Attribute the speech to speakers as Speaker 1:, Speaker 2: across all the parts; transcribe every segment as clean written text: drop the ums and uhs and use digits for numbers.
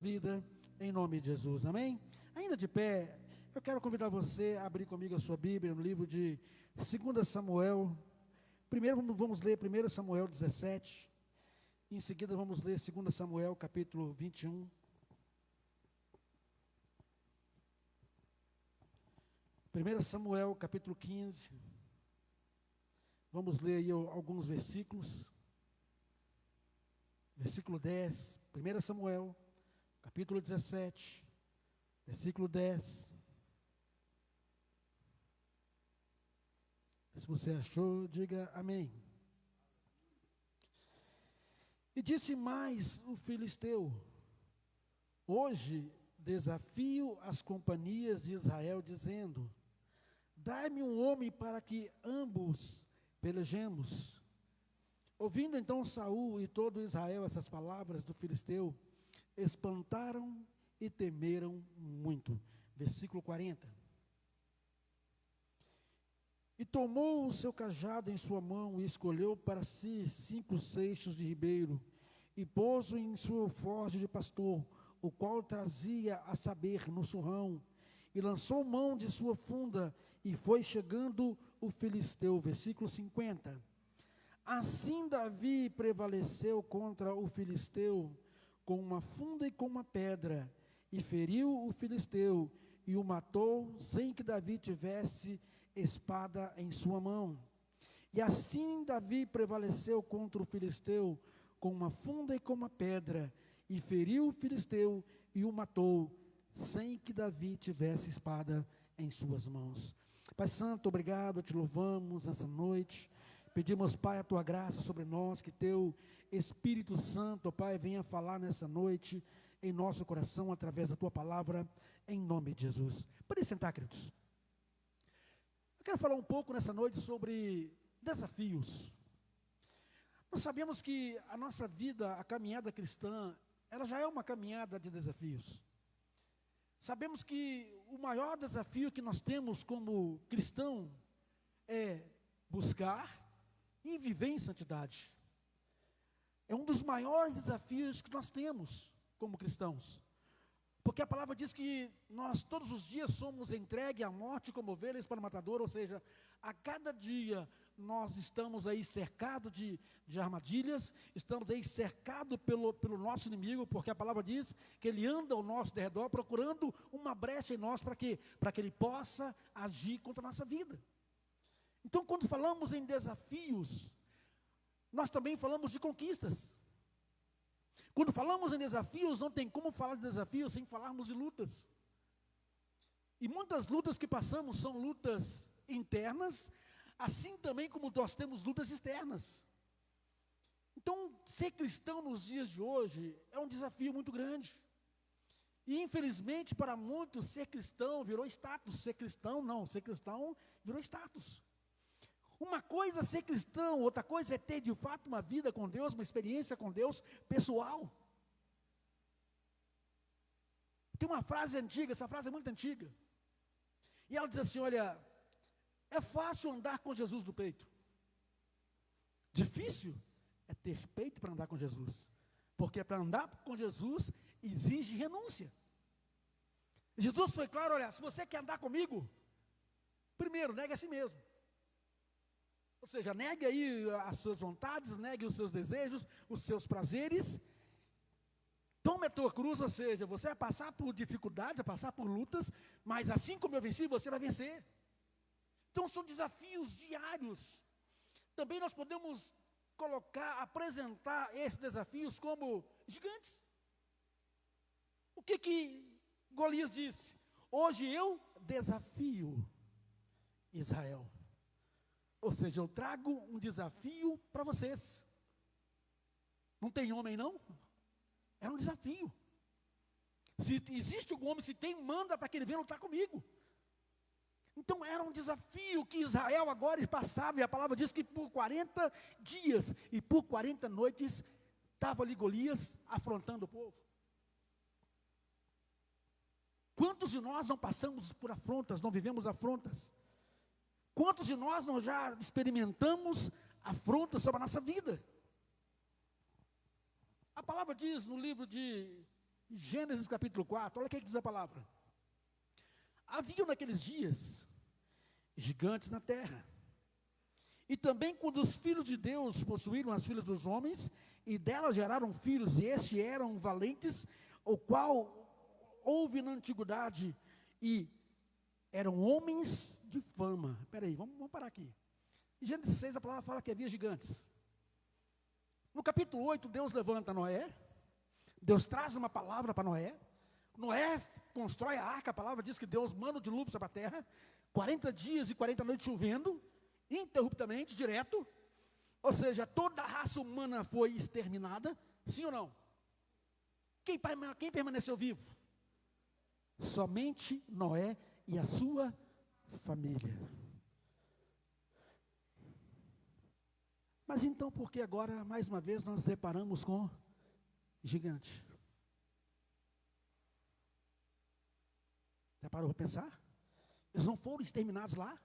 Speaker 1: vida, em nome de Jesus, amém? Ainda de pé, eu quero convidar você a abrir comigo a sua Bíblia no livro de 2 Samuel. Primeiro vamos ler 1 Samuel 17, em seguida vamos ler 2 Samuel capítulo 21. 1 Samuel capítulo 15, vamos ler aí alguns versículos. Versículo 10, 1 Samuel capítulo 17, versículo 10. Se você achou, diga amém. E disse mais o filisteu: hoje desafio as companhias de Israel, dizendo: dai-me um homem para que ambos pelejemos. Ouvindo então Saul e todo Israel essas palavras do filisteu, espantaram e temeram muito. Versículo 40. E tomou o seu cajado em sua mão e escolheu para si 5 seixos de ribeiro e pôs-o em sua alforje de pastor, o qual trazia a saber no surrão, e lançou mão de sua funda e foi chegando o filisteu. Versículo 50. Assim Davi prevaleceu contra o filisteu com uma funda e com uma pedra, e feriu o filisteu, e o matou, sem que Davi tivesse espada em sua mão. E assim Davi prevaleceu contra o filisteu, com uma funda e com uma pedra, e feriu o filisteu, e o matou, sem que Davi tivesse espada em suas mãos. Pai Santo, obrigado, te louvamos nessa noite. Pedimos, Pai, a Tua graça sobre nós, que Teu Espírito Santo, Pai, venha falar nessa noite em nosso coração, através da Tua palavra, em nome de Jesus. Pode sentar, queridos. Eu quero falar um pouco nessa noite sobre desafios. Nós sabemos que a nossa vida, a caminhada cristã, ela já é uma caminhada de desafios. Sabemos que o maior desafio que nós temos como cristão é buscar e viver em santidade. É um dos maiores desafios que nós temos como cristãos. Porque a palavra diz que nós todos os dias somos entregues à morte como ovelhas para o matador, ou seja, a cada dia nós estamos aí cercados de armadilhas, estamos aí cercados pelo nosso inimigo, porque a palavra diz que ele anda ao nosso derredor procurando uma brecha em nós para que ele possa agir contra a nossa vida. Então, quando falamos em desafios, nós também falamos de conquistas. Quando falamos em desafios, não tem como falar de desafios sem falarmos de lutas. E muitas lutas que passamos são lutas internas, assim também como nós temos lutas externas. Então, ser cristão nos dias de hoje é um desafio muito grande. E infelizmente para muitos, ser cristão virou status. Ser cristão virou status. Uma coisa é ser cristão, outra coisa é ter de fato uma vida com Deus, uma experiência com Deus pessoal. Tem uma frase antiga, essa frase é muito antiga. E ela diz assim, olha, é fácil andar com Jesus no peito. Difícil é ter peito para andar com Jesus. Porque para andar com Jesus exige renúncia. Jesus foi claro, olha, se você quer andar comigo, primeiro, negue a si mesmo. Ou seja, negue aí as suas vontades, negue os seus desejos, os seus prazeres. Tome a tua cruz, ou seja, você vai passar por dificuldade, vai passar por lutas, mas assim como eu venci, você vai vencer. Então são desafios diários. Também nós podemos apresentar esses desafios como gigantes. O que Golias disse? Hoje eu desafio Israel. Ou seja, eu trago um desafio para vocês. Não tem homem não? É um desafio. Se existe algum homem, se tem, manda para que ele venha lutar comigo. Então era um desafio que Israel agora passava, e a palavra diz que por 40 dias e por 40 noites, estava ali Golias afrontando o povo. Quantos de nós não passamos por afrontas, não vivemos afrontas? Quantos de nós não já experimentamos afrontas sobre a nossa vida? A palavra diz no livro de Gênesis capítulo 4, olha o que diz a palavra. Havia naqueles dias gigantes na terra. E também quando os filhos de Deus possuíram as filhas dos homens, e delas geraram filhos, e estes eram valentes, o qual houve na antiguidade, e eram homens de fama. Espera aí, vamos parar aqui. Em Gênesis 6 a palavra fala que havia gigantes. No capítulo 8, Deus levanta Noé, Deus traz uma palavra para Noé, Noé constrói a arca, a palavra diz que Deus manda o dilúvio sobre a terra, 40 dias e 40 noites chovendo, interruptamente, direto, ou seja, toda a raça humana foi exterminada, sim ou não? Quem permaneceu vivo? Somente Noé e a sua família. Mas então, por que agora, mais uma vez, nós nos deparamos com gigante? Já parou para pensar? Eles não foram exterminados lá?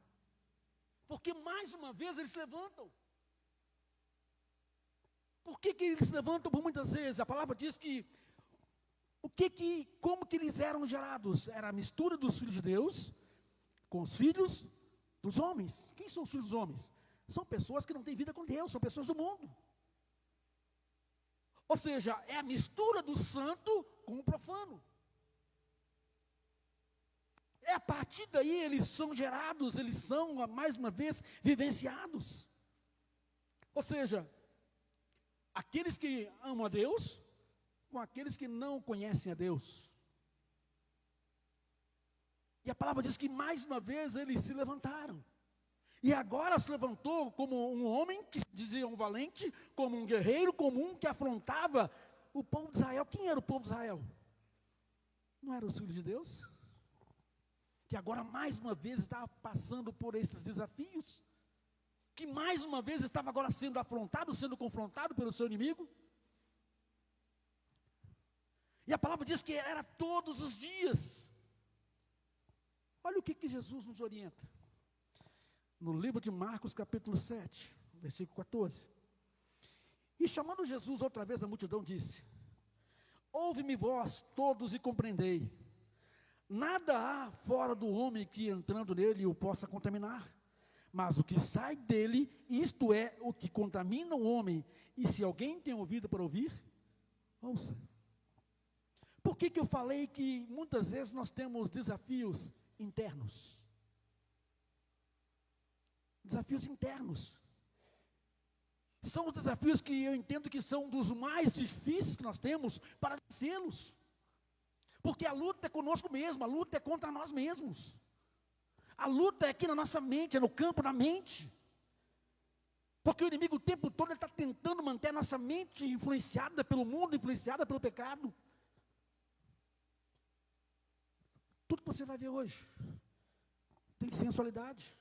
Speaker 1: Porque mais uma vez eles se levantam. Por que eles se levantam por muitas vezes? A palavra diz que, como que eles eram gerados? Era a mistura dos filhos de Deus com os filhos dos homens. Quem são os filhos dos homens? São pessoas que não têm vida com Deus, são pessoas do mundo. Ou seja, é a mistura do santo com o profano. É a partir daí eles são gerados, eles são, mais uma vez, vivenciados. Ou seja, aqueles que amam a Deus, com aqueles que não conhecem a Deus. E a palavra diz que mais uma vez eles se levantaram. E agora se levantou como um homem que se dizia um valente, como um guerreiro comum que afrontava o povo de Israel. Quem era o povo de Israel? Não era os filhos de Deus? Que agora mais uma vez estava passando por esses desafios? Que mais uma vez estava agora sendo afrontado, sendo confrontado pelo seu inimigo? E a palavra diz que era todos os dias. Olha o que Jesus nos orienta. No livro de Marcos, capítulo 7, versículo 14. E chamando Jesus outra vez a multidão, disse: ouve-me vós todos e compreendei. Nada há fora do homem que entrando nele o possa contaminar. Mas o que sai dele, isto é o que contamina o homem. E se alguém tem ouvido para ouvir, ouça. Por que eu falei que muitas vezes nós temos desafios internos? Desafios internos. São os desafios que eu entendo que são dos mais difíceis que nós temos para vencê-los. Porque a luta é conosco mesmo, a luta é contra nós mesmos. A luta é aqui na nossa mente, é no campo da mente. Porque o inimigo o tempo todo está tentando manter a nossa mente influenciada pelo mundo, influenciada pelo pecado. Tudo que você vai ver hoje tem sensualidade.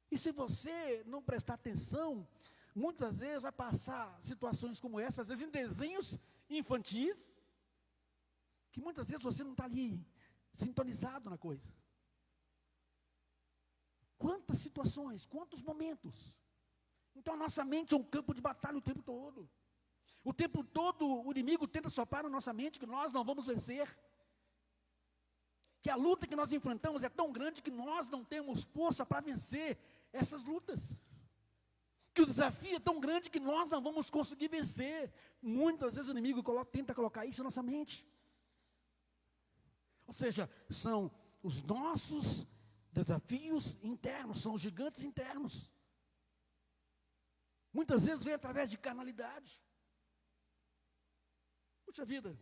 Speaker 1: E se você não prestar atenção, muitas vezes vai passar situações como essa, às vezes em desenhos infantis, que muitas vezes você não está ali sintonizado na coisa. Quantas situações, quantos momentos. Então a nossa mente é um campo de batalha o tempo todo. O tempo todo o inimigo tenta soprar na nossa mente que nós não vamos vencer. Que a luta que nós enfrentamos é tão grande que nós não temos força para vencer essas lutas. Que o desafio é tão grande que nós não vamos conseguir vencer. Muitas vezes o inimigo tenta colocar isso na nossa mente. Ou seja, são os nossos desafios internos, são os gigantes internos. Muitas vezes vem através de carnalidade. Puxa vida,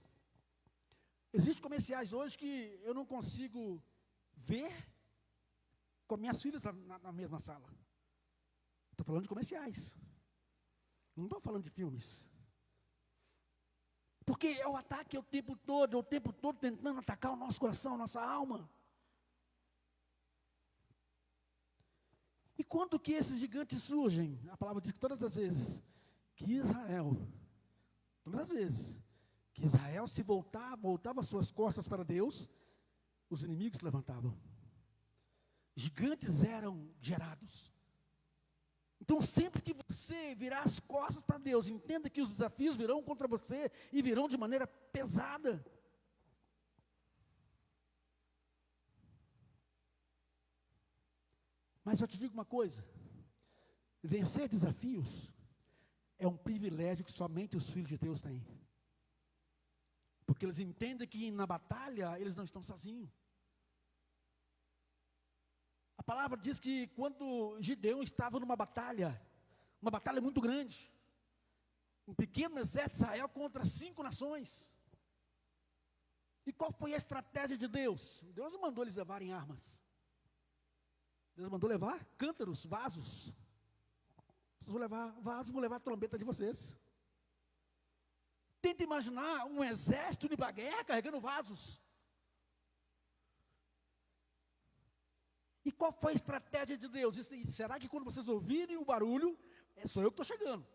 Speaker 1: existem comerciais hoje que eu não consigo ver com minhas filhas na mesma sala. Estou falando de comerciais. Não estou falando de filmes. Porque é o ataque o tempo todo tentando atacar o nosso coração, a nossa alma. E quando que esses gigantes surgem? A palavra diz que todas as vezes que Israel, todas as vezes que Israel se voltava suas costas para Deus, os inimigos se levantavam. Gigantes eram gerados. Então, sempre que você virar as costas para Deus, entenda que os desafios virão contra você e virão de maneira pesada. Mas eu te digo uma coisa: vencer desafios é um privilégio que somente os filhos de Deus têm. Porque eles entendem que na batalha eles não estão sozinhos. A palavra diz que quando Gideão estava numa batalha muito grande, um pequeno exército de Israel contra 5 nações. E qual foi a estratégia de Deus? Deus não mandou eles levarem armas. Deus mandou levar cântaros, vasos. Vocês vão levar vasos, vão levar a trombeta de vocês. Tenta imaginar um exército indo para a guerra carregando vasos. E qual foi a estratégia de Deus? Será que quando vocês ouvirem o barulho, sou eu que estou chegando?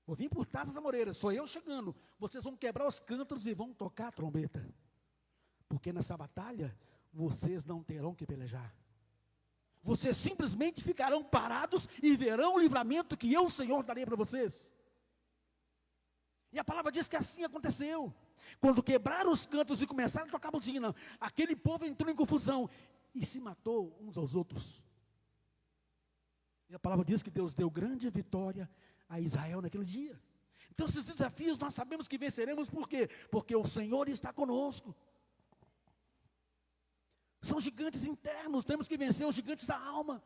Speaker 1: Vou vir por Taças Amoreiras, sou eu chegando. Vocês vão quebrar os cântaros e vão tocar a trombeta. Porque nessa batalha, vocês não terão que pelejar. Vocês simplesmente ficarão parados e verão o livramento que eu, o Senhor, darei para vocês. E a palavra diz que assim aconteceu. Quando quebraram os cantos e começaram a tocar buzina, aquele povo entrou em confusão e se matou uns aos outros. E a palavra diz que Deus deu grande vitória a Israel naquele dia. Então, esses desafios nós sabemos que venceremos, por quê? Porque o Senhor está conosco. São gigantes internos, temos que vencer os gigantes da alma.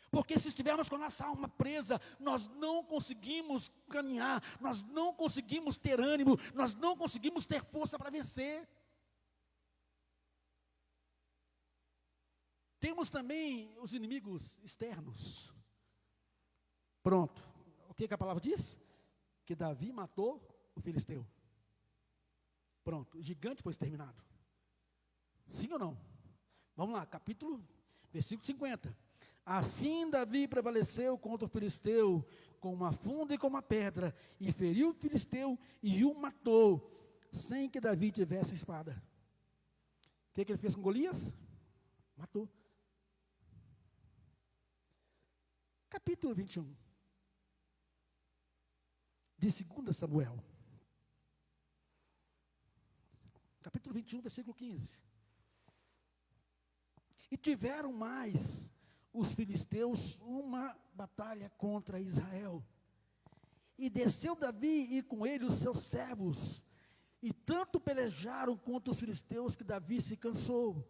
Speaker 1: Porque se estivermos com a nossa alma presa, nós não conseguimos caminhar, nós não conseguimos ter ânimo, nós não conseguimos ter força para vencer. Temos também os inimigos externos. Pronto. O que a palavra diz? Que Davi matou o filisteu. Pronto, o gigante foi exterminado. Sim ou não? Vamos lá, versículo 50. Assim Davi prevaleceu contra o filisteu, com uma funda e com uma pedra, e feriu o filisteu e o matou, sem que Davi tivesse espada. O que ele fez com Golias? Matou. Capítulo 21. De 2 Samuel. Capítulo 21, versículo 15. E tiveram mais os filisteus uma batalha contra Israel. E desceu Davi e com ele os seus servos. E tanto pelejaram contra os filisteus que Davi se cansou.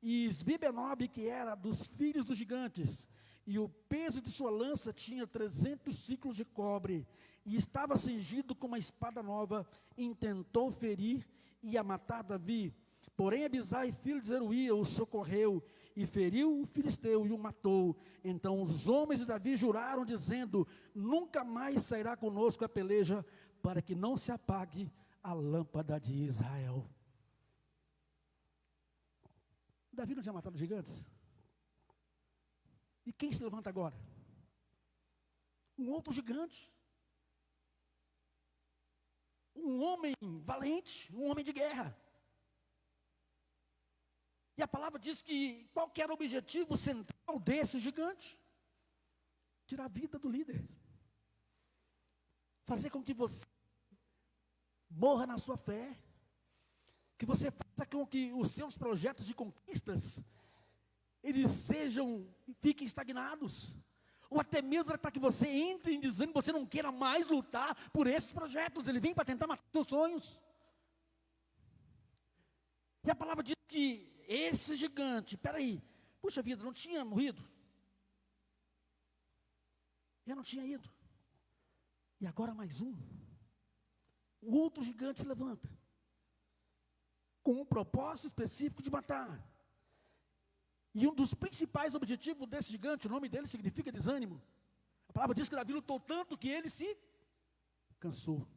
Speaker 1: E Isbi-Benob, que era dos filhos dos gigantes, e o peso de sua lança tinha 300 ciclos de cobre, e estava cingido com uma espada nova, intentou ferir e a matar Davi. Porém Abisai, filho de Zeruia, o socorreu, e feriu o filisteu e o matou. Então os homens de Davi juraram, dizendo: nunca mais sairá conosco a peleja, para que não se apague a lâmpada de Israel. Davi não tinha matado gigantes? E quem se levanta agora? Um outro gigante. Um homem valente, um homem de guerra. E a palavra diz que qual que era o objetivo central desse gigante? Tirar a vida do líder. Fazer com que você morra na sua fé. Que você faça com que os seus projetos de conquistas, eles fiquem estagnados. Ou até mesmo para que você entre em desânimo, você não queira mais lutar por esses projetos. Ele vem para tentar matar seus sonhos. E a palavra diz que esse gigante, puxa vida, não tinha morrido? Já não tinha ido. E agora mais um. O outro gigante se levanta, com um propósito específico de matar. E um dos principais objetivos desse gigante, o nome dele significa desânimo. A palavra diz que Davi lutou tanto que ele se cansou.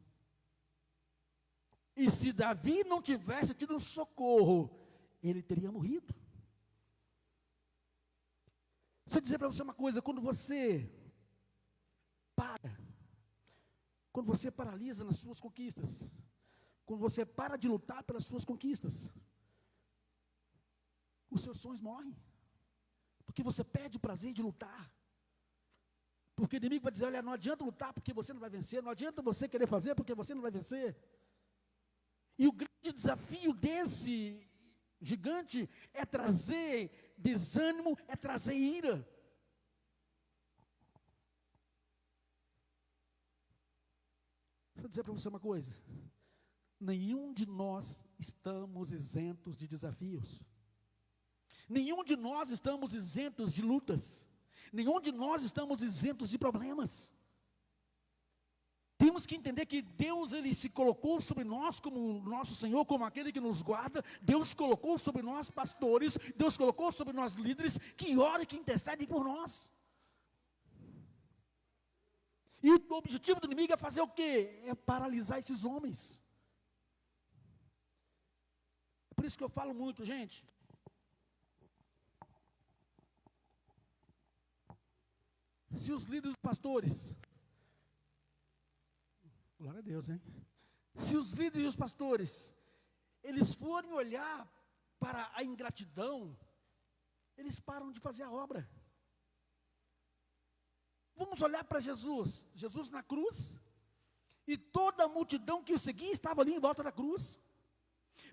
Speaker 1: E se Davi não tivesse tido um socorro, ele teria morrido. Deixa eu dizer para você uma coisa: quando você quando você paralisa nas suas conquistas, quando você para de lutar pelas suas conquistas, os seus sonhos morrem, porque você perde o prazer de lutar. Porque o inimigo vai dizer, olha, não adianta lutar porque você não vai vencer, não adianta você querer fazer porque você não vai vencer. E o grande desafio desse gigante é trazer desânimo, é trazer ira. Deixa eu dizer para você uma coisa. Nenhum de nós estamos isentos de desafios. Nenhum de nós estamos isentos de lutas. Nenhum de nós estamos isentos de problemas. Temos que entender que Deus, Ele se colocou sobre nós como nosso Senhor, como aquele que nos guarda. Deus colocou sobre nós pastores, Deus colocou sobre nós líderes, que oram e que intercedem por nós. E o objetivo do inimigo é fazer o quê? É paralisar esses homens. É por isso que eu falo muito, gente. Se os líderes, os pastores, glória a Deus, hein? Se os líderes e os pastores, eles forem olhar para a ingratidão, eles param de fazer a obra. Vamos olhar para Jesus, Jesus na cruz, e toda a multidão que o seguia estava ali em volta da cruz.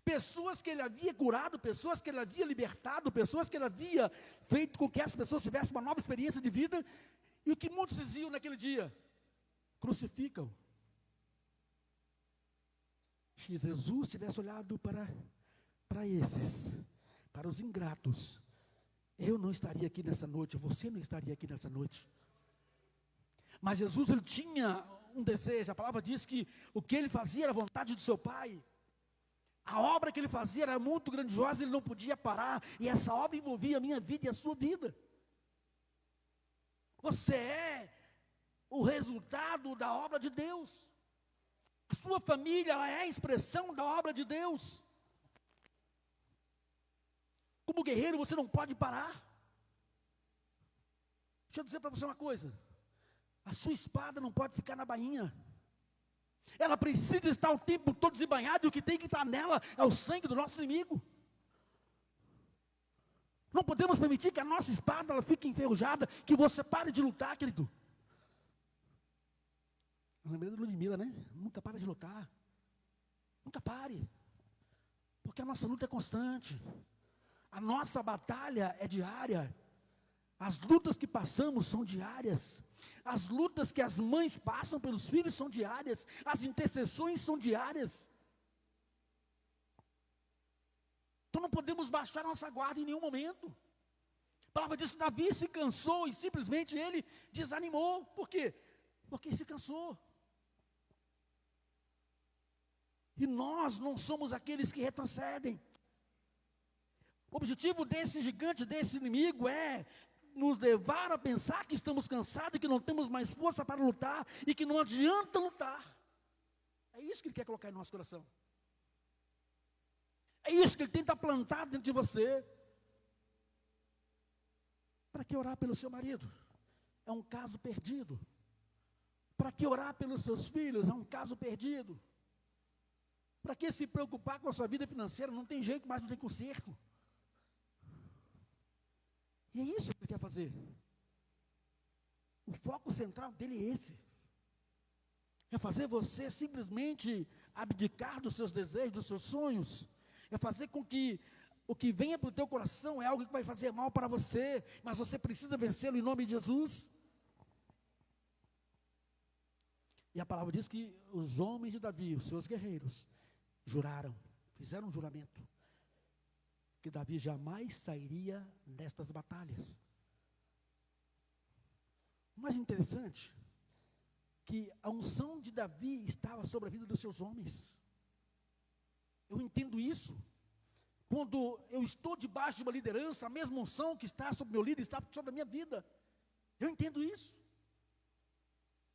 Speaker 1: Pessoas que ele havia curado, pessoas que ele havia libertado, pessoas que ele havia feito com que as pessoas tivessem uma nova experiência de vida. E o que muitos diziam naquele dia? Crucificam. Se Jesus tivesse olhado para esses, para os ingratos, eu não estaria aqui nessa noite, você não estaria aqui nessa noite. Mas Jesus, ele tinha um desejo. A palavra diz que o que ele fazia era a vontade do seu Pai. A obra que ele fazia era muito grandiosa, ele não podia parar. E essa obra envolvia a minha vida e a sua vida. Você é o resultado da obra de Deus. A sua família, ela é a expressão da obra de Deus. Como guerreiro, você não pode parar. Deixa eu dizer para você uma coisa. A sua espada não pode ficar na bainha. Ela precisa estar o tempo todo desembainhada, e o que tem que estar nela é o sangue do nosso inimigo. Não podemos permitir que a nossa espada ela fique enferrujada, que você pare de lutar, querido. Eu lembrei da Ludmila, né? Nunca pare de lutar. Nunca pare. Porque a nossa luta é constante. A nossa batalha é diária. As lutas que passamos são diárias. As lutas que as mães passam pelos filhos são diárias. As intercessões são diárias. Então não podemos baixar nossa guarda em nenhum momento. A palavra diz que Davi se cansou e simplesmente ele desanimou. Por quê? Porque se cansou. E nós não somos aqueles que retrocedem. O objetivo desse gigante, desse inimigo é nos levar a pensar que estamos cansados, que não temos mais força para lutar e que não adianta lutar. É isso que ele quer colocar em nosso coração. É isso que ele tenta plantar dentro de você. Para que orar pelo seu marido? É um caso perdido. Para que orar pelos seus filhos? É um caso perdido. Para que se preocupar com a sua vida financeira? Não tem jeito mais, não tem conserto. E é isso que ele quer fazer. O foco central dele é esse. É fazer você simplesmente abdicar dos seus desejos, dos seus sonhos. É fazer com que o que venha para o teu coração é algo que vai fazer mal para você, mas você precisa vencê-lo em nome de Jesus. E a palavra diz que os homens de Davi, os seus guerreiros, juraram, fizeram um juramento, que Davi jamais sairia destas batalhas. O mais interessante, que a unção de Davi estava sobre a vida dos seus homens. Eu entendo isso. Quando eu estou debaixo de uma liderança, a mesma unção que está sobre meu líder está sobre a minha vida. Eu entendo isso.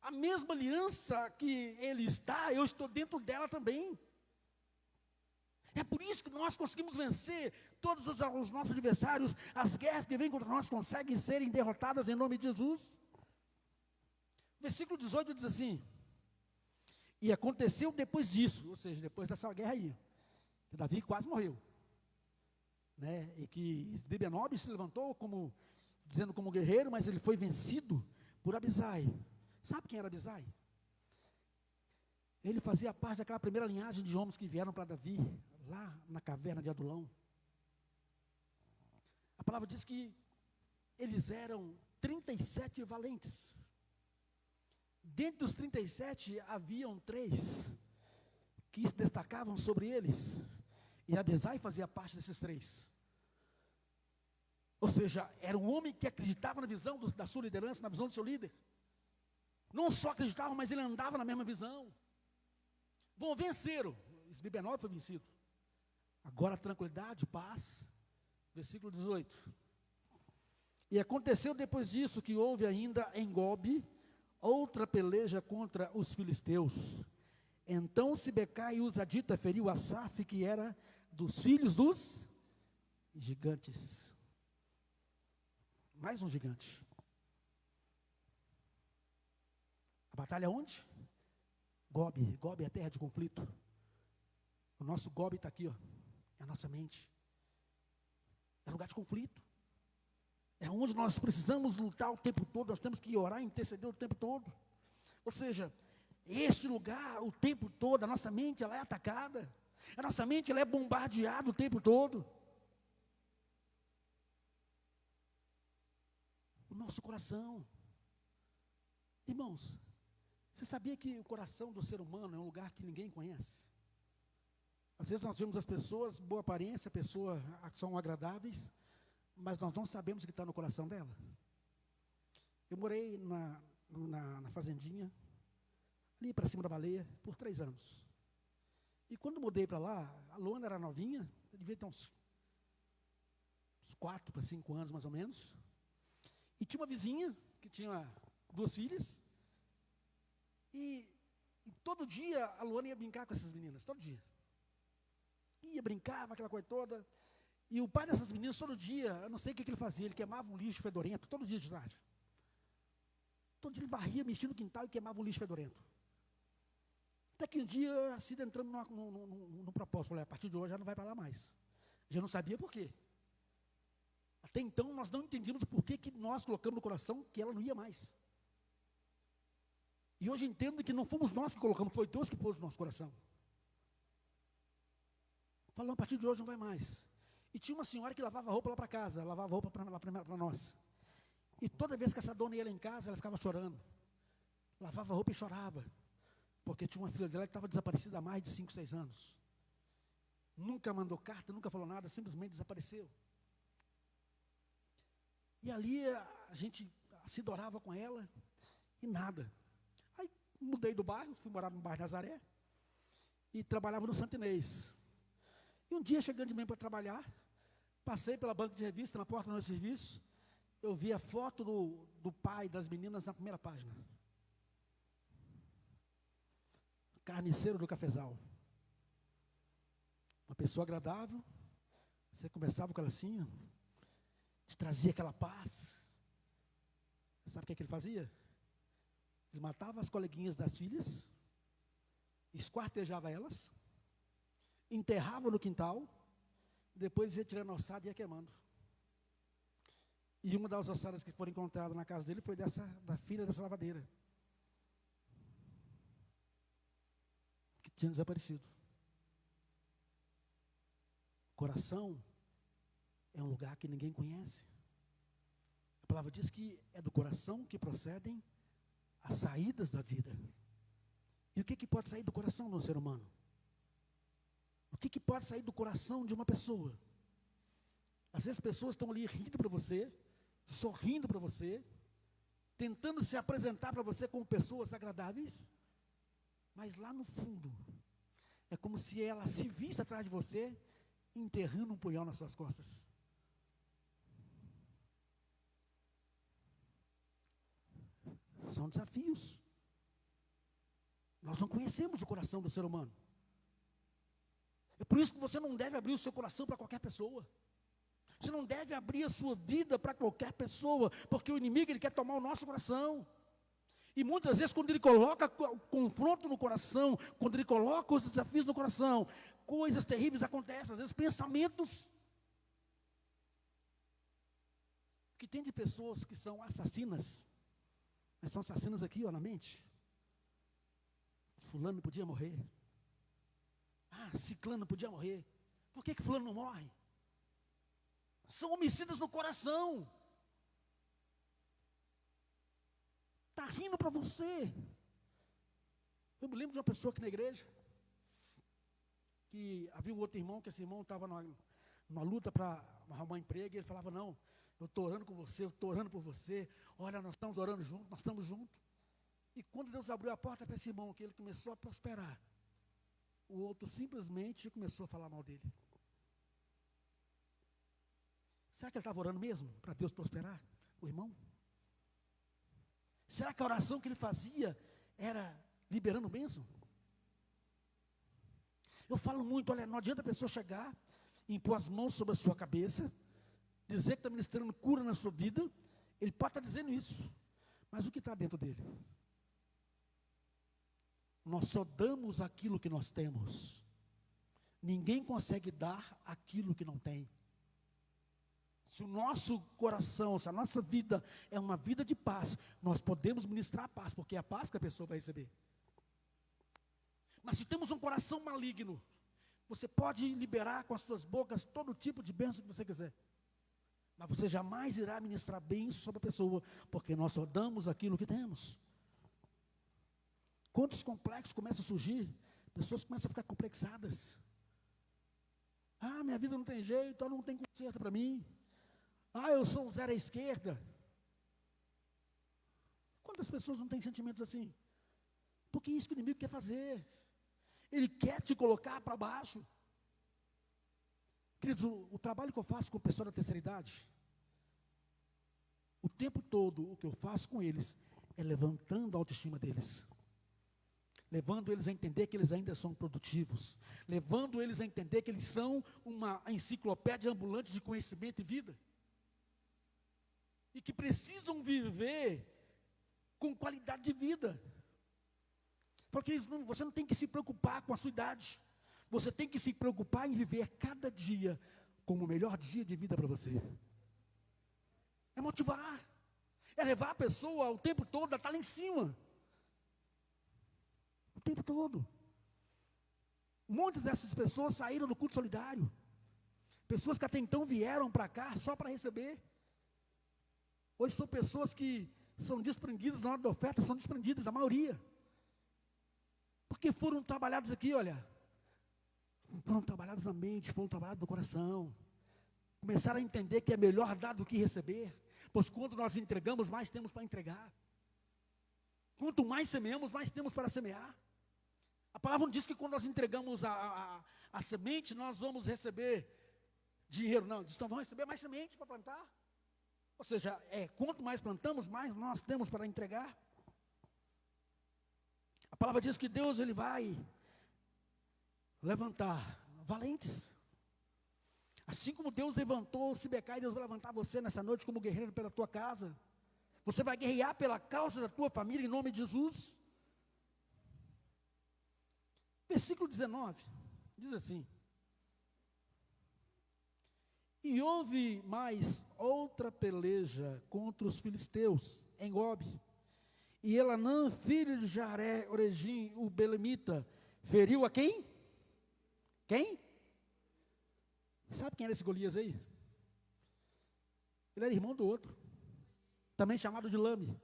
Speaker 1: A mesma aliança que ele está, eu estou dentro dela também. É por isso que nós conseguimos vencer todos os nossos adversários. As guerras que vêm contra nós conseguem serem derrotadas em nome de Jesus. Versículo 18 diz assim: e aconteceu depois disso, ou seja, depois dessa guerra aí, que Davi quase morreu, e que Isbi-Benob se levantou dizendo como guerreiro, mas ele foi vencido por Abisai. Sabe quem era Abisai? Ele fazia parte daquela primeira linhagem de homens que vieram para Davi, lá na caverna de Adulão. A palavra diz que eles eram 37 valentes. Dentre os 37, haviam 3 que se destacavam sobre eles. E Abisai fazia parte desses 3. Ou seja, era um homem que acreditava na visão da sua liderança, na visão do seu líder. Não só acreditava, mas ele andava na mesma visão. Bom, venceram. Isbi-Benob foi vencido. Agora tranquilidade, paz. Versículo 18. E aconteceu depois disso que houve ainda em Gobe outra peleja contra os filisteus. Então Sibekai Uzadita feriu Asaf, que era dos filhos dos gigantes. Mais um gigante. A batalha onde? Gobe. Gobe é a terra de conflito. O nosso Gobe está aqui, ó. É a nossa mente. É lugar de conflito. É onde nós precisamos lutar o tempo todo. Nós temos que orar e interceder o tempo todo. Ou seja, esse lugar, o tempo todo, a nossa mente ela é atacada. A nossa mente ela é bombardeada o tempo todo. O nosso coração. Irmãos, você sabia que o coração do ser humano é um lugar que ninguém conhece? Às vezes nós vemos as pessoas, boa aparência, pessoas que são agradáveis, mas nós não sabemos o que está no coração dela. Eu morei na fazendinha, ali para cima da baleia, por 3 anos. E quando mudei para lá, a Luana era novinha, devia ter uns 4 para 5 anos mais ou menos. E tinha uma vizinha que tinha 2 filhas. E todo dia a Luana ia brincar com essas meninas, todo dia. Ia, brincava, aquela coisa toda. E o pai dessas meninas, todo dia, eu não sei o que ele fazia, ele queimava um lixo fedorento, todo dia de tarde. Todo dia ele varria, mexia no quintal e queimava um lixo fedorento. Até que um dia, a Cida entrando no propósito, falei, a partir de hoje já não vai para lá mais. Já não sabia por quê. Até então, nós não entendíamos por que nós colocamos no coração que ela não ia mais. E hoje entendo que não fomos nós que colocamos, foi Deus que pôs no nosso coração. Falando, a partir de hoje não vai mais. E tinha uma senhora que lavava roupa lá para casa, lavava roupa para nós. E toda vez que essa dona ia lá em casa, ela ficava chorando. Lavava roupa e chorava. Porque tinha uma filha dela que estava desaparecida há mais de 5, 6 anos. Nunca mandou carta, nunca falou nada, simplesmente desapareceu. E ali a gente se adorava com ela e nada. Aí mudei do bairro, fui morar no bairro Nazaré e trabalhava no Santo Inês. E um dia, chegando de manhã para trabalhar, passei pela banca de revista, na porta do meu serviço, eu vi a foto do pai das meninas na primeira página. Carniceiro do Cafezal. Uma pessoa agradável, você conversava com ela assim, te trazia aquela paz. Sabe o que ele fazia? Ele matava as coleguinhas das filhas, esquartejava elas, enterrava no quintal, depois ia tirando a ossada e ia queimando. E uma das ossadas que foram encontradas na casa dele foi da filha dessa lavadeira, que tinha desaparecido. Coração é um lugar que ninguém conhece. A palavra diz que é do coração que procedem as saídas da vida. E o que pode sair do coração de um ser humano? O que pode sair do coração de uma pessoa? Às vezes pessoas estão ali rindo para você, sorrindo para você, tentando se apresentar para você como pessoas agradáveis, mas lá no fundo, é como se ela se visse atrás de você, enterrando um punhal nas suas costas. São desafios. Nós não conhecemos o coração do ser humano. É por isso que você não deve abrir o seu coração para qualquer pessoa. Você não deve abrir a sua vida para qualquer pessoa, porque o inimigo ele quer tomar o nosso coração. E muitas vezes quando ele coloca o confronto no coração, quando ele coloca os desafios no coração, coisas terríveis acontecem, às vezes pensamentos. Que tem de pessoas que são assassinas, Mas são assassinos aqui, ó, na mente. Fulano podia morrer. Ah, ciclano podia morrer. Por que fulano não morre? São homicidas no coração. Está rindo para você. Eu me lembro de uma pessoa aqui na igreja, que havia um outro irmão, que esse irmão estava numa luta para arrumar um emprego, e ele falava, não, eu estou orando com você, eu estou orando por você, olha, nós estamos orando juntos, nós estamos juntos. E quando Deus abriu a porta para esse irmão, que ele começou a prosperar, o outro simplesmente começou a falar mal dele. Será que ele estava orando mesmo para Deus prosperar o irmão? Será que a oração que ele fazia era liberando bênção? Eu falo muito, olha, não adianta a pessoa chegar, impor as mãos sobre a sua cabeça, dizer que está ministrando cura na sua vida, ele pode estar dizendo isso, mas o que está dentro dele? Nós só damos aquilo que nós temos. Ninguém consegue dar aquilo que não tem. Se o nosso coração, se a nossa vida é uma vida de paz, nós podemos ministrar a paz, porque é a paz que a pessoa vai receber. Mas se temos um coração maligno, você pode liberar com as suas bocas todo tipo de bênção que você quiser. Mas você jamais irá ministrar bênção sobre a pessoa, porque nós só damos aquilo que temos. Quantos complexos começam a surgir? Pessoas começam a ficar complexadas. Ah, minha vida não tem jeito, não tem conserto para mim. Ah, eu sou um zero à esquerda. Quantas pessoas não têm sentimentos assim? Porque é isso que o inimigo quer fazer. Ele quer te colocar para baixo. Queridos, o trabalho que eu faço com pessoas da terceira idade, o tempo todo o que eu faço com eles é levantando a autoestima deles. Levando eles a entender que eles ainda são produtivos. Levando eles a entender que eles são uma enciclopédia ambulante de conhecimento e vida. E que precisam viver com qualidade de vida. Porque você não tem que se preocupar com a sua idade. Você tem que se preocupar em viver cada dia como o melhor dia de vida para você. É motivar. É levar a pessoa o tempo todo a estar lá em cima. O tempo todo. Muitas dessas pessoas saíram do culto solidário. Pessoas que até então vieram para cá só para receber. Hoje são pessoas que são desprendidas na hora da oferta, são desprendidas, a maioria. Porque foram trabalhados aqui, olha. Foram trabalhados na mente, foram trabalhados no coração. Começaram a entender que é melhor dar do que receber. Pois quando nós entregamos, mais temos para entregar. Quanto mais semeamos, mais temos para semear. A palavra não diz que quando nós entregamos a semente, nós vamos receber dinheiro. Não, diz que nós vamos receber mais semente para plantar. Ou seja, quanto mais plantamos, mais nós temos para entregar. A palavra diz que Deus ele vai levantar valentes. Assim como Deus levantou Sibecai, Deus vai levantar você nessa noite como guerreiro pela tua casa. Você vai guerrear pela causa da tua família em nome de Jesus. Versículo 19, diz assim: e houve mais outra peleja contra os filisteus em Gobe. E Elanã, filho de Jaré, Oregim, o belemita, feriu a quem? Quem? Sabe quem era esse Golias aí? Ele era irmão do outro, também chamado de Lame.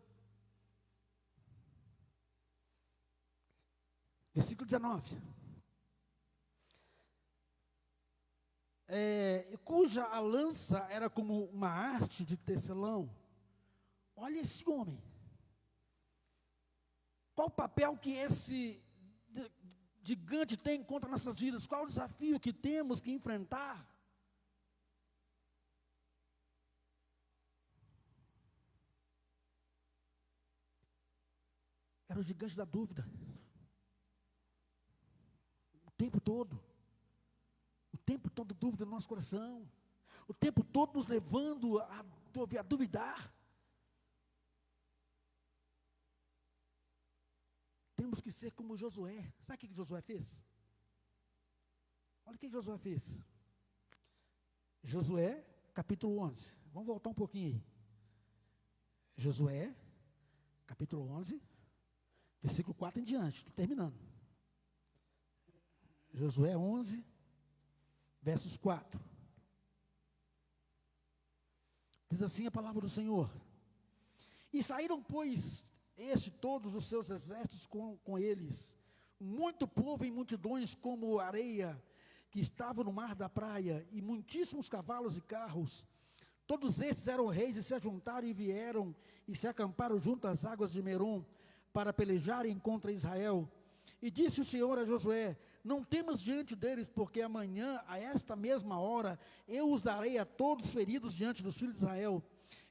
Speaker 1: Versículo 19. Cuja a lança era como uma haste de tecelão. Olha esse homem. Qual o papel que esse gigante tem contra nossas vidas? Qual o desafio que temos que enfrentar? Era o gigante da dúvida. O tempo todo. O tempo todo dúvida no nosso coração. O tempo todo nos levando a duvidar. Temos que ser como Josué. Sabe o que Josué fez? Olha o que Josué fez. Josué, capítulo 11. Vamos voltar um pouquinho aí. Josué, capítulo 11, versículo 4 em diante, estou terminando. Josué 11, versos 4. Diz assim a palavra do Senhor: e saíram, pois, todos os seus exércitos com eles, muito povo em multidões como areia que estava no mar da praia, e muitíssimos cavalos e carros. Todos estes eram reis e se ajuntaram e vieram e se acamparam junto às águas de Merom para pelejarem contra Israel. E disse o Senhor a Josué: não temas diante deles, porque amanhã, a esta mesma hora, eu os darei a todos feridos diante dos filhos de Israel.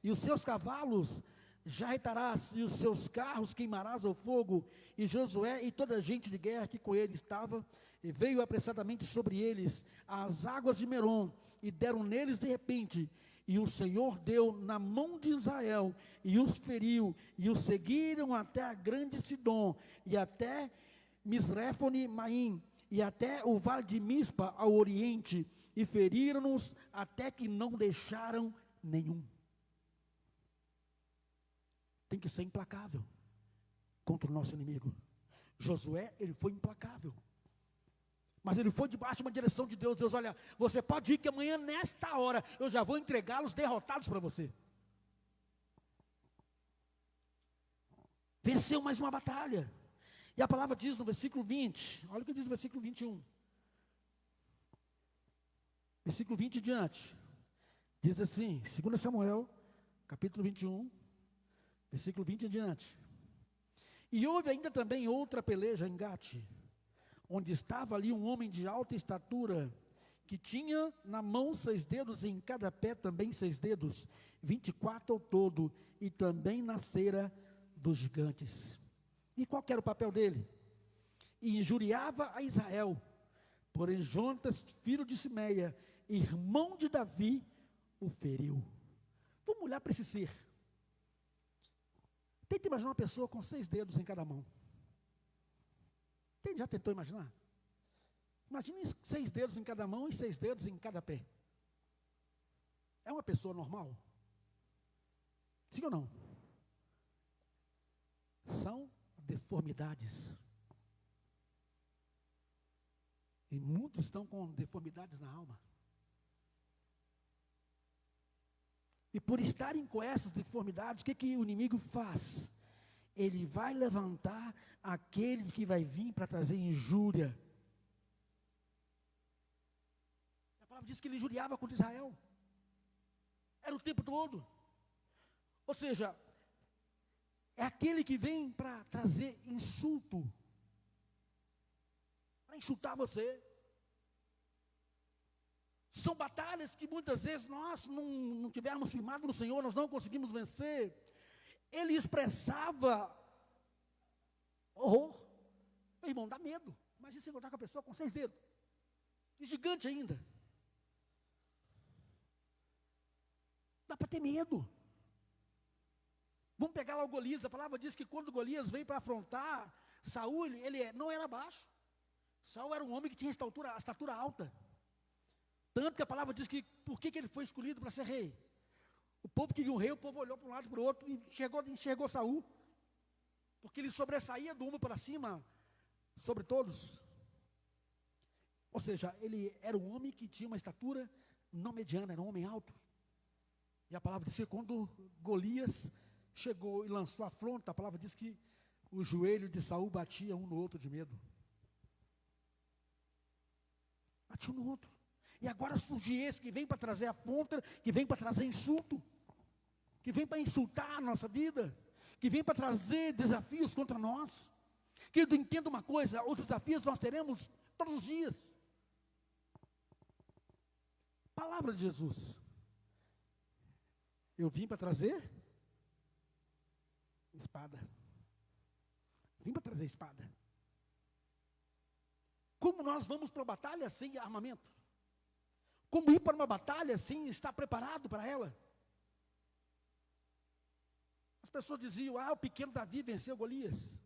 Speaker 1: E os seus cavalos jarretarás, e os seus carros queimarás ao fogo. E Josué e toda a gente de guerra que com ele estava, e veio apressadamente sobre eles as águas de Merom, e deram neles de repente. E o Senhor deu na mão de Israel, e os feriu, e os seguiram até a grande Sidom, e até Misrefone-Maim, e até o vale de Mispa ao oriente, e feriram-nos até que não deixaram nenhum. Tem que ser implacável contra o nosso inimigo. Josué, ele foi implacável. Mas ele foi debaixo de uma direção de Deus. Deus, olha, você pode ir que amanhã, nesta hora, eu já vou entregá-los derrotados para você. Venceu mais uma batalha. E a palavra diz no versículo 20, olha o que diz no versículo 21. Versículo 20 em diante. Diz assim, 2 Samuel, capítulo 21, versículo 20 em diante. E houve ainda também outra peleja em Gate, onde estava ali um homem de alta estatura, que tinha na mão 6 dedos, e em cada pé também 6 dedos, 24 ao todo, e também na cera dos gigantes. E qual era o papel dele? E injuriava a Israel. Porém Jonatas, filho de Simeia, irmão de Davi, o feriu. Vamos olhar para esse ser. Tenta imaginar uma pessoa com 6 dedos em cada mão. Quem já tentou imaginar? Imagine 6 dedos em cada mão e 6 dedos em cada pé. É uma pessoa normal? Sim ou não? São deformidades. E muitos estão com deformidades na alma. E por estarem com essas deformidades, o que o inimigo faz? Ele vai levantar aquele que vai vir para trazer injúria. A palavra diz que ele injuriava contra Israel. Era o tempo todo. Ou seja, é aquele que vem para trazer insulto. Para insultar você. São batalhas que muitas vezes nós não tivermos firmado no Senhor, nós não conseguimos vencer. Ele expressava horror. Meu irmão, dá medo. Imagina você encontrar com a pessoa com 6 dedos. E gigante ainda. Dá para ter medo. Vamos pegar lá o Golias. A palavra diz que quando Golias veio para afrontar Saul, ele não era baixo. Saul era um homem que tinha estatura alta. Tanto que a palavra diz que, por que ele foi escolhido para ser rei? O povo queria um rei, o povo olhou para um lado e para o outro, e enxergou Saul. Porque ele sobressaía do ombro para cima, sobre todos. Ou seja, ele era um homem que tinha uma estatura não mediana, era um homem alto. E a palavra diz que quando Golias chegou e lançou a afronta, a palavra diz que o joelho de Saul batia um no outro de medo. Batia um no outro. E agora surge esse que vem para trazer afronta, que vem para trazer insulto, que vem para insultar a nossa vida, que vem para trazer desafios contra nós. Querido, entenda uma coisa, os desafios nós teremos todos os dias. Palavra de Jesus. Eu vim para trazer espada. Vim para trazer espada. Como nós vamos para a batalha sem armamento? Como ir para uma batalha sem estar preparado para ela? As pessoas diziam, o pequeno Davi venceu Golias.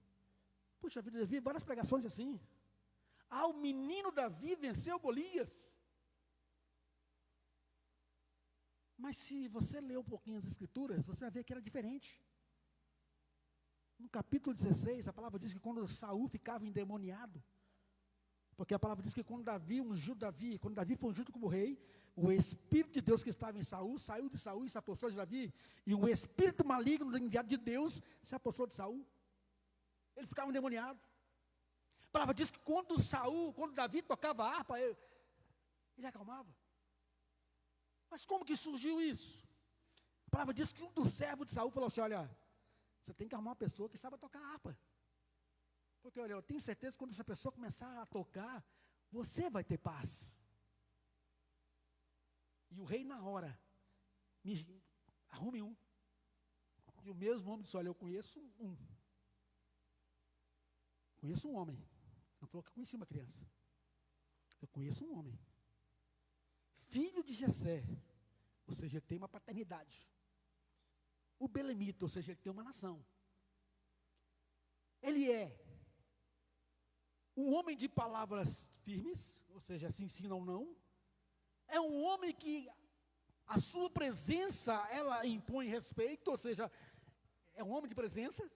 Speaker 1: Puxa vida, eu vi várias pregações assim. O menino Davi venceu Golias. Mas se você ler um pouquinho as escrituras, você vai ver que era diferente. No capítulo 16, a palavra diz que quando Saul ficava endemoniado, porque a palavra diz que quando Davi foi ungido como rei, o Espírito de Deus que estava em Saul, saiu de Saul e se apossou de Davi, e um espírito maligno enviado de Deus se apossou de Saul. Ele ficava endemoniado. A palavra diz que quando Davi tocava a harpa, ele acalmava. Mas como que surgiu isso? A palavra diz que um dos servos de Saul falou assim: olha, você tem que arrumar uma pessoa que saiba tocar harpa. Porque, olha, eu tenho certeza que quando essa pessoa começar a tocar, você vai ter paz. E o rei, na hora, arrume um. E o mesmo homem disse: olha, eu conheço um. Conheço um homem. Não falou que conhecia uma criança. Eu conheço um homem. Filho de Jessé, ou seja, ele tem uma paternidade. O belemita, ou seja, ele tem uma nação. Ele é um homem de palavras firmes, ou seja, se ensina ou não. É um homem que a sua presença, ela impõe respeito, ou seja, é um homem de presença.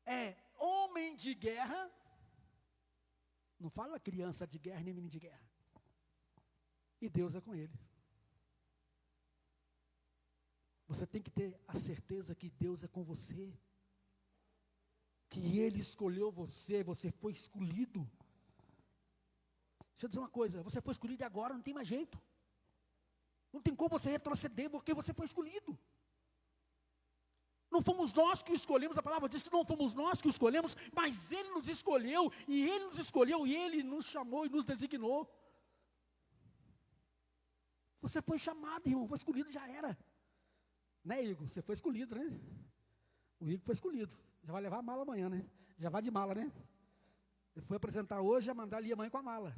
Speaker 1: É homem de guerra. Não fala criança de guerra nem menino de guerra. E Deus é com ele. Você tem que ter a certeza que Deus é com você. Que Ele escolheu você, você foi escolhido. Deixa eu dizer uma coisa, você foi escolhido e agora não tem mais jeito. Não tem como você retroceder, porque você foi escolhido. Não fomos nós que o escolhemos, a palavra diz que não fomos nós que o escolhemos, mas Ele nos escolheu, e Ele nos chamou e nos designou. Você foi chamado, irmão, foi escolhido, já era. Né, Igor? Você foi escolhido, né? O Igor foi escolhido. Já vai levar a mala amanhã, né? Já vai de mala, né? Ele foi apresentar hoje, já mandar ali a mãe com a mala.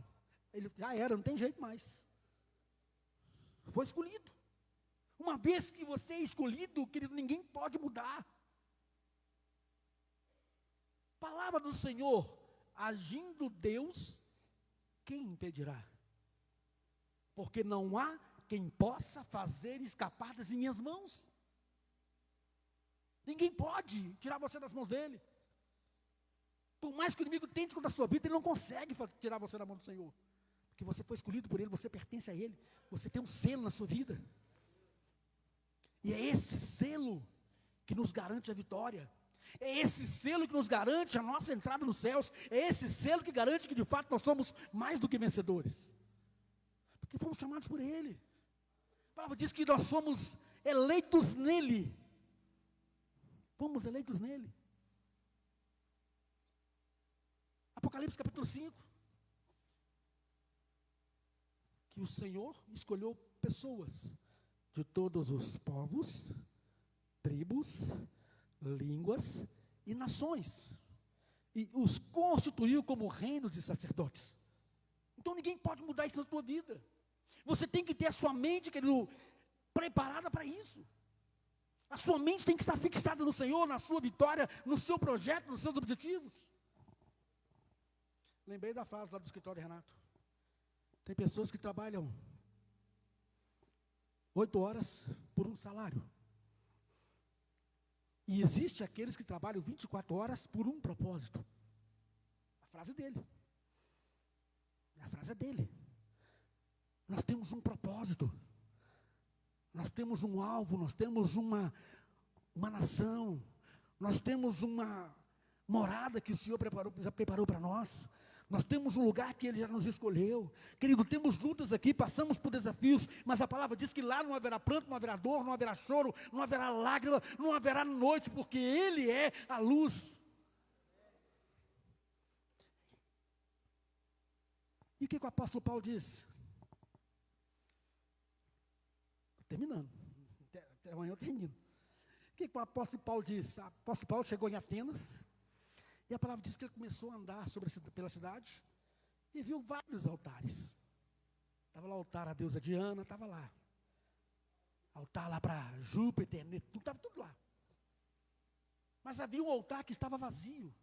Speaker 1: Ele já era, não tem jeito mais. Foi escolhido. Uma vez que você é escolhido, querido, ninguém pode mudar. Palavra do Senhor, agindo Deus, quem impedirá? Porque não há quem possa fazer escapar das minhas mãos. Ninguém pode tirar você das mãos dele. Por mais que o inimigo tente contra a sua vida, ele não consegue tirar você da mão do Senhor. Porque você foi escolhido por ele, você pertence a ele. Você tem um selo na sua vida. E é esse selo que nos garante a vitória. É esse selo que nos garante a nossa entrada nos céus. É esse selo que garante que de fato nós somos mais do que vencedores. Porque fomos chamados por ele. A palavra diz que nós somos eleitos nele. Fomos eleitos nele. Apocalipse capítulo 5. Que o Senhor escolheu pessoas de todos os povos, tribos, línguas e nações. E os constituiu como reino de sacerdotes. Então ninguém pode mudar isso na sua vida. Você tem que ter a sua mente, querido, preparada para isso. A sua mente tem que estar fixada no Senhor, na sua vitória, no seu projeto, nos seus objetivos. Lembrei da frase lá do escritório de Renato. Tem pessoas que trabalham 8 horas por um salário. E existe aqueles que trabalham 24 horas por um propósito. A frase dele. A frase é dele. Nós temos um propósito. Nós temos um alvo, nós temos uma nação. Nós temos uma morada que o Senhor já preparou para nós. Nós temos um lugar que Ele já nos escolheu. Querido, temos lutas aqui, passamos por desafios, mas a palavra diz que lá não haverá pranto, não haverá dor, não haverá choro, não haverá lágrima, não haverá noite, porque Ele é a luz. E o que o apóstolo Paulo diz? Terminando, até amanhã eu termino. O que o apóstolo Paulo diz? O apóstolo Paulo chegou em Atenas, e a palavra diz que ele começou a andar pela cidade, e viu vários altares. Estava lá o altar à deusa Diana, estava lá. Altar lá para Júpiter, Netuno, estava tudo lá. Mas havia um altar que estava vazio.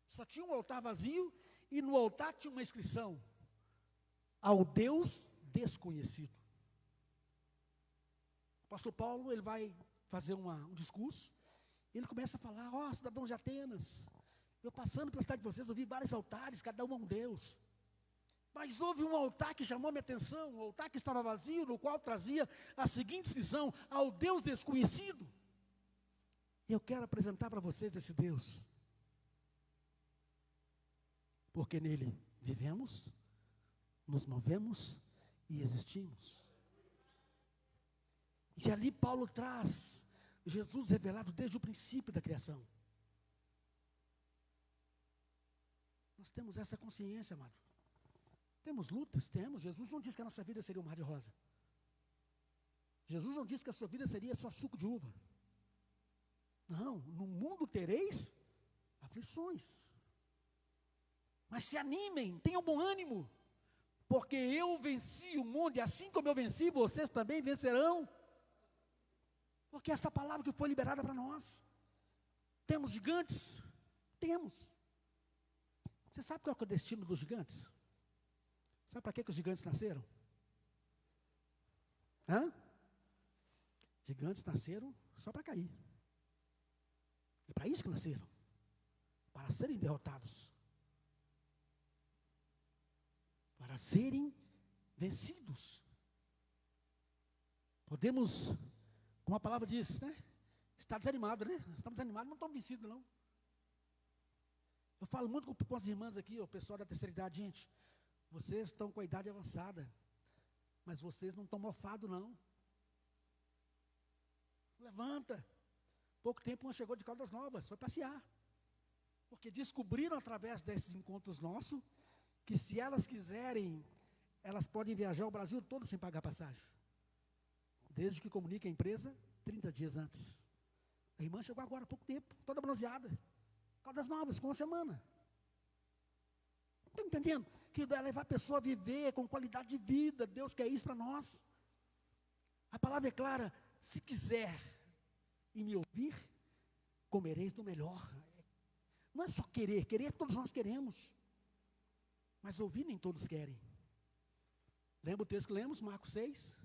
Speaker 1: Só tinha um altar vazio, e no altar tinha uma inscrição: ao Deus desconhecido. O apóstolo Paulo, ele vai fazer um discurso, Ele começa a falar: ó, cidadãos de Atenas, eu passando pela cidade de vocês, eu vi vários altares, cada um a um Deus. Mas houve um altar que chamou a minha atenção, um altar que estava vazio, no qual trazia a seguinte inscrição: ao Deus desconhecido. E eu quero apresentar para vocês esse Deus, porque nele vivemos, nos movemos e existimos. E ali Paulo traz Jesus revelado desde o princípio da criação. Nós temos essa consciência, amado. Temos lutas? Temos. Jesus não disse que a nossa vida seria um mar de rosa. Jesus não disse que a sua vida seria só suco de uva. Não, no mundo tereis aflições. Mas se animem, tenham bom ânimo, porque eu venci o mundo, e assim como eu venci, vocês também vencerão. Porque esta palavra que foi liberada para nós. Temos gigantes? Temos. Você sabe qual é o destino dos gigantes? Sabe para que os gigantes nasceram? Gigantes nasceram só para cair. É para isso que nasceram. Para serem derrotados. Para serem vencidos. Podemos, como a palavra diz, né? Está desanimado, né? Estamos desanimados, não estamos vencidos, não. Eu falo muito com as irmãs aqui, o pessoal da terceira idade: gente, vocês estão com a idade avançada, mas vocês não estão mofados, não. Levanta. Pouco tempo uma chegou de Caldas Novas, foi passear. Porque descobriram através desses encontros nossos, que se elas quiserem, elas podem viajar o Brasil todo sem pagar passagem. Desde que comunique a empresa, 30 dias antes. A irmã chegou agora há pouco tempo, toda bronzeada. Caldas Novas, com uma semana. Estão entendendo? Que é levar a pessoa a viver com qualidade de vida. Deus quer isso para nós. A palavra é clara: se quiser e me ouvir, comereis do melhor. Não é só querer, querer todos nós queremos. Mas ouvir nem todos querem. Lembra o texto que lemos, Marcos 6?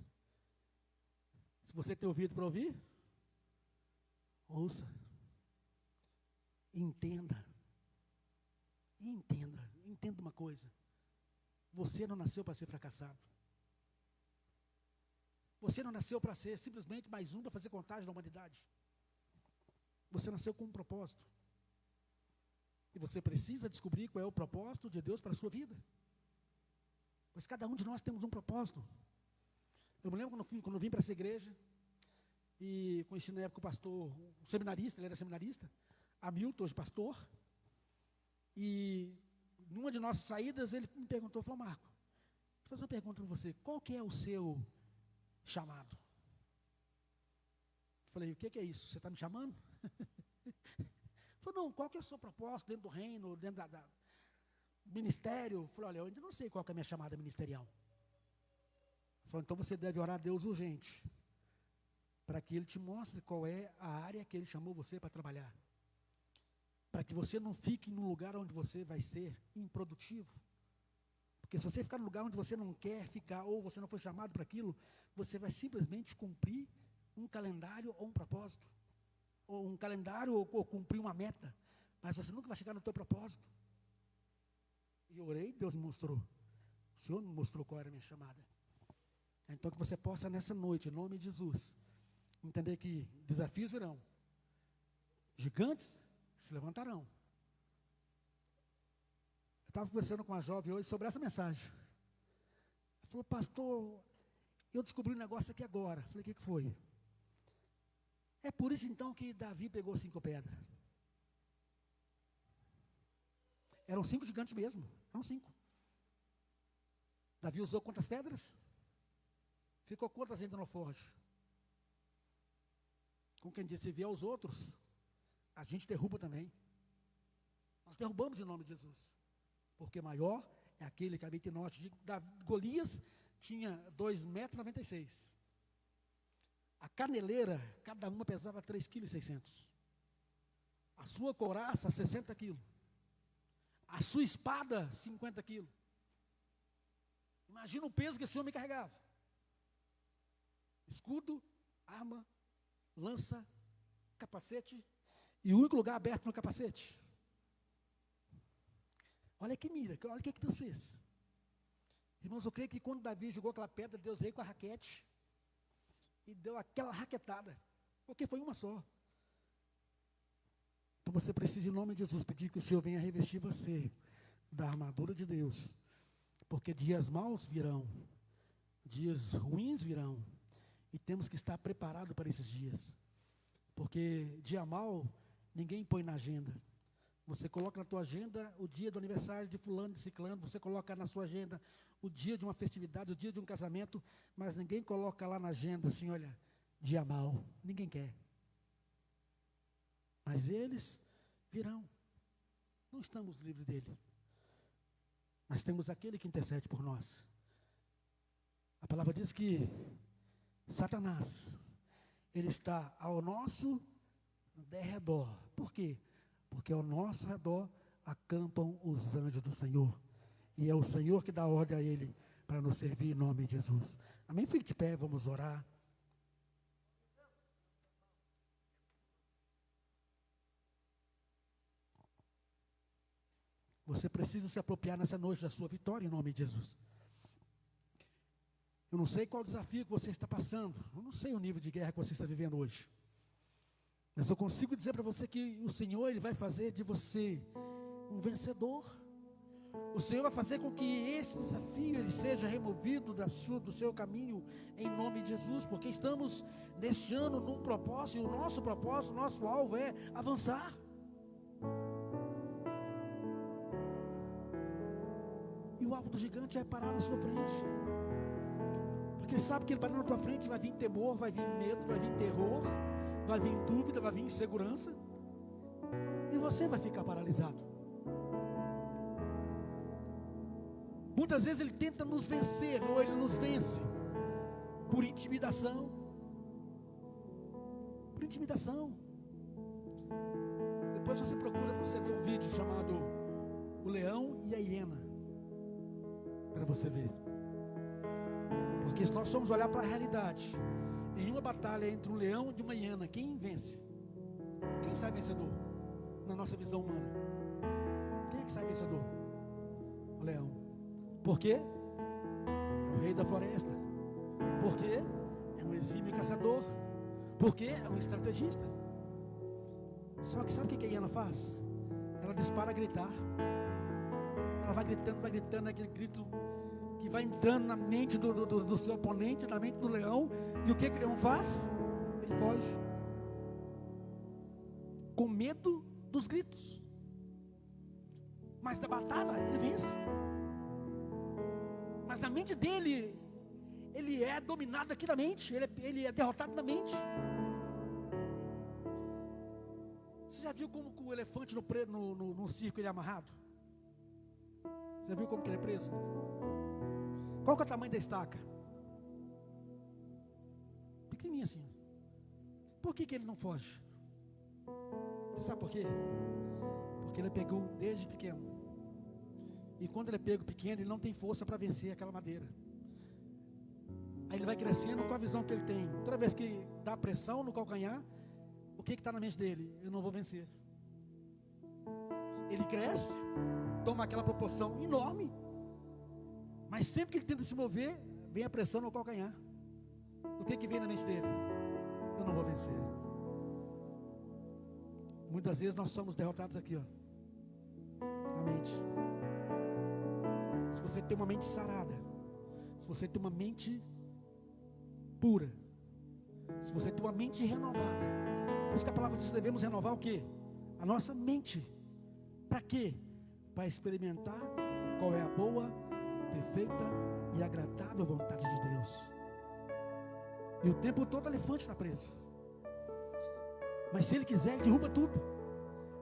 Speaker 1: Se você tem ouvido para ouvir, ouça. Entenda. Entenda uma coisa. Você não nasceu para ser fracassado. Você não nasceu para ser simplesmente mais um para fazer contagem da humanidade. Você nasceu com um propósito. E você precisa descobrir qual é o propósito de Deus para a sua vida. Pois cada um de nós temos um propósito. Eu me lembro quando eu vim para essa igreja, e conheci na época o pastor, o seminarista, ele era seminarista, Hamilton, hoje pastor, e numa de nossas saídas ele me perguntou, falou: Marco, vou fazer uma pergunta para você, qual que é o seu chamado? Falei: o que é isso? Você está me chamando? Falei: não, qual que é o seu propósito dentro do reino, dentro do ministério? Falei: olha, eu ainda não sei qual que é a minha chamada ministerial. Falei: então você deve orar a Deus urgente, para que Ele te mostre qual é a área que Ele chamou você para trabalhar. Para que você não fique num lugar onde você vai ser improdutivo. Porque se você ficar no lugar onde você não quer ficar, ou você não foi chamado para aquilo, você vai simplesmente cumprir um calendário ou um propósito. Ou um calendário ou cumprir uma meta. Mas você nunca vai chegar no teu propósito. E eu orei, Deus me mostrou. O Senhor me mostrou qual era a minha chamada. Então que você possa nessa noite, em nome de Jesus, entender que desafios virão. Gigantes se levantarão. Eu estava conversando com uma jovem hoje sobre essa mensagem. Ela falou: pastor, eu descobri um negócio aqui agora. Eu falei: o que foi? É por isso então que Davi pegou 5 pedras. Eram 5 gigantes mesmo. Eram 5. Davi usou quantas pedras? Ficou quantas ainda no forja? Como quem disse, se vier os outros, a gente derruba também. Nós derrubamos em nome de Jesus. Porque maior é aquele que habita em nós. Golias tinha 2,96 m. A caneleira, cada uma pesava 3,6 kg. A sua couraça, 60 kg. A sua espada, 50 kg. Imagina o peso que esse homem carregava. Escudo, arma, lança, capacete, E o único lugar aberto no capacete. Olha que mira, olha o que Deus fez. Irmãos, eu creio que quando Davi jogou aquela pedra, Deus veio com a raquete e deu aquela raquetada, porque foi uma só. Então você precisa, em nome de Jesus, pedir que o Senhor venha revestir você da armadura de Deus, porque dias maus virão, dias ruins virão, e temos que estar preparados para esses dias, porque dia mau ninguém põe na agenda. Você coloca na tua agenda o dia do aniversário de fulano, de ciclano, você coloca na sua agenda o dia de uma festividade, o dia de um casamento, mas ninguém coloca lá na agenda assim, olha, dia mau, ninguém quer. Mas eles virão. Não estamos livres dele. Mas temos aquele que intercede por nós. A palavra diz que Satanás, ele está ao nosso derredor. Por quê? Porque ao nosso redor acampam os anjos do Senhor. E é o Senhor que dá ordem a ele para nos servir em nome de Jesus. Amém? Fique de pé, vamos orar. Você precisa se apropriar nessa noite da sua vitória em nome de Jesus. Eu não sei qual desafio que você está passando. Eu não sei o nível de guerra que você está vivendo hoje. Mas eu consigo dizer para você que o Senhor, Ele vai fazer de você um vencedor. O Senhor vai fazer com que esse desafio ele seja removido do seu caminho em nome de Jesus, porque estamos neste ano num propósito, e o nosso propósito, o nosso alvo é avançar. E o alvo do gigante é parar na sua frente, porque ele sabe que ele parando na tua frente vai vir temor, vai vir medo, vai vir terror, vai vir dúvida, vai vir insegurança, e você vai ficar paralisado. Muitas vezes ele tenta nos vencer, ou ele nos vence por intimidação. Por intimidação. Depois você procura para você ver um vídeo chamado O Leão e a Hiena, para você ver. Porque se nós formos olhar para a realidade, em uma batalha entre um leão e uma hiena, quem vence? Quem sai vencedor? Na nossa visão humana, quem é que sai vencedor? O leão. Por quê? É o rei da floresta. Por quê? É um exímio caçador. Por quê? É um estrategista. Só que sabe o que a hiena faz? Ela dispara a gritar. Ela vai gritando, aquele grito que vai entrando na mente do seu oponente, na mente do leão. E o que o leão faz? Ele foge, com medo dos gritos. Mas na batalha ele vence. Mas na mente dele, ele é dominado aqui na mente, ele é derrotado na mente. Você já viu como o elefante no circo ele é amarrado? Já viu como que ele é preso? Qual que é o tamanho da estaca? Pequenininho assim. Por que ele não foge? Você sabe por quê? Porque ele pegou desde pequeno. E quando ele é pego pequeno, ele não tem força para vencer aquela madeira. Aí ele vai crescendo com a visão que ele tem. Toda vez que dá pressão no calcanhar, o que está na mente dele? Eu não vou vencer. Ele cresce, toma aquela proporção enorme, mas sempre que ele tenta se mover, vem a pressão no calcanhar. O que vem na mente dele? Eu não vou vencer. Muitas vezes nós somos derrotados aqui, ó, na mente. Se você tem uma mente sarada, se você tem uma mente pura, se você tem uma mente renovada, por isso que a palavra diz que devemos renovar o quê? A nossa mente. Para quê? Para experimentar qual é a boa, perfeita e agradável vontade de Deus. E o tempo todo o elefante está preso. Mas se ele quiser, ele derruba tudo.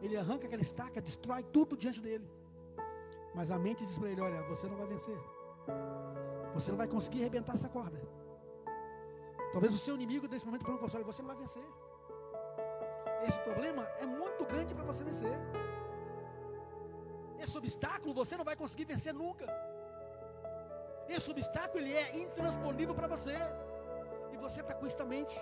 Speaker 1: Ele arranca aquela estaca, destrói tudo diante dele. Mas a mente diz para ele, olha, você não vai vencer. Você não vai conseguir arrebentar essa corda. Talvez o seu inimigo nesse momento falando com você, olha, você não vai vencer. Esse problema é muito grande para você vencer. Esse obstáculo você não vai conseguir vencer nunca. Esse obstáculo ele é intransponível para você. E você está com isso na mente.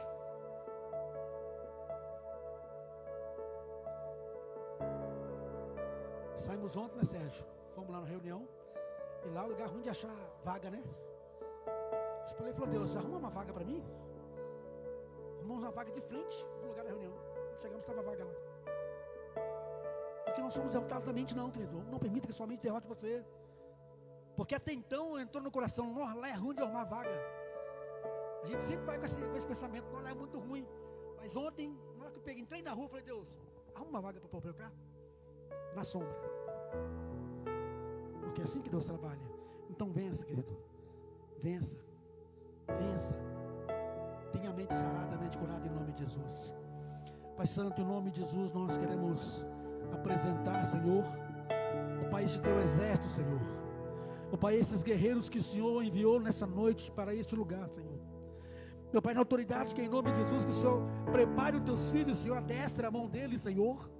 Speaker 1: Saímos ontem, né, Sérgio? Fomos lá na reunião. E lá é um lugar ruim de achar vaga, né? Eu falei, Deus, arruma uma vaga para mim. Arrumamos uma vaga de frente no lugar da reunião. Quando chegamos, estava a vaga lá. Porque não somos derrotados da mente, não, querido. Não permita que sua mente derrote você. Porque até então entrou no coração, não, lá é ruim de arrumar vaga. A gente sempre vai com esse pensamento, não, lá é muito ruim. Mas ontem, na hora que eu entrei na rua, eu falei, Deus, arruma uma vaga para pôr eu cá. Na sombra. Porque é assim que Deus trabalha. Então vença, querido. Vença. Vença. Tenha a mente sarada, a mente curada em nome de Jesus. Pai Santo, em nome de Jesus, nós queremos apresentar, Senhor, ó Pai, esse teu exército, Senhor. Ó Pai, esses guerreiros que o Senhor enviou nessa noite para este lugar, Senhor. Meu Pai, na autoridade que é em nome de Jesus, que o Senhor prepare os teus filhos, Senhor, adestre a mão deles, Senhor.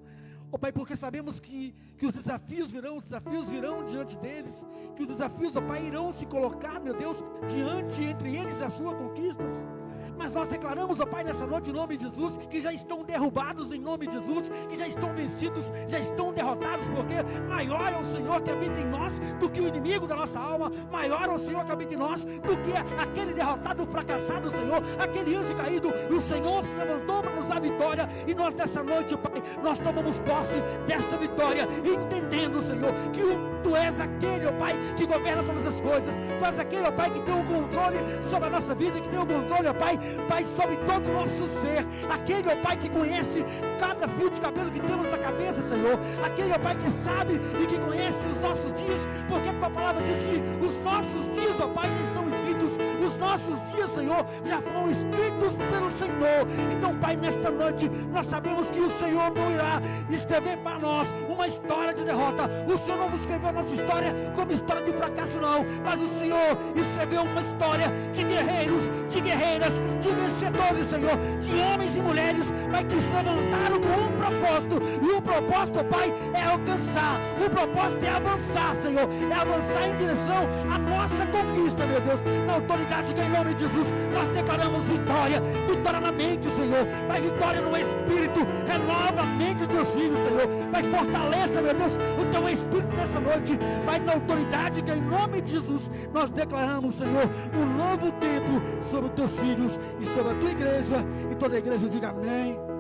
Speaker 1: Ó Pai, porque sabemos que os desafios virão diante deles, que os desafios, ó Pai, irão se colocar, meu Deus, diante entre eles e as suas conquistas. Mas nós declaramos, ó Pai, nessa noite em nome de Jesus, que já estão derrubados em nome de Jesus, que já estão vencidos, já estão derrotados, porque maior é o Senhor que habita em nós do que o inimigo da nossa alma, maior é o Senhor que habita em nós do que aquele derrotado, fracassado, Senhor, aquele anjo caído. E o Senhor se levantou para nos dar vitória, e nós nessa noite, Pai, nós tomamos posse desta vitória, entendendo, Senhor, que Tu és aquele, ó Pai, que governa todas as coisas. Tu és aquele, ó Pai, que tem o controle sobre a nossa vida, que tem o controle, ó Pai, sobre todo o nosso ser. Aquele, ó Pai, que conhece cada fio de cabelo que temos na cabeça, Senhor. Aquele, ó Pai, que sabe e que conhece os nossos dias, porque a Tua palavra diz que os nossos dias, ó Pai, já estão escritos. Os nossos dias, Senhor, já foram escritos pelo Senhor. Então, Pai, nesta noite, nós sabemos que o Senhor não irá escrever para nós uma história de derrota. O Senhor não escreveu a nossa história como história de fracasso, não. Mas o Senhor escreveu uma história de guerreiros, de guerreiras, de vencedores, Senhor, de homens e mulheres, Pai, que se levantaram com um propósito. E o propósito, Pai, é alcançar. O propósito é avançar, Senhor. É avançar em direção à nossa conquista, meu Deus. Na autoridade que em nome de Jesus nós declaramos vitória. Vitória na mente, Senhor. Pai, vitória no Espírito. Renova a mente dos teus filhos, Senhor. Pai, fortaleça, meu Deus, o teu Espírito nessa noite. Pai, na autoridade que em nome de Jesus nós declaramos, Senhor, um novo tempo sobre os teus filhos e sobre a tua igreja. E toda a igreja diga amém.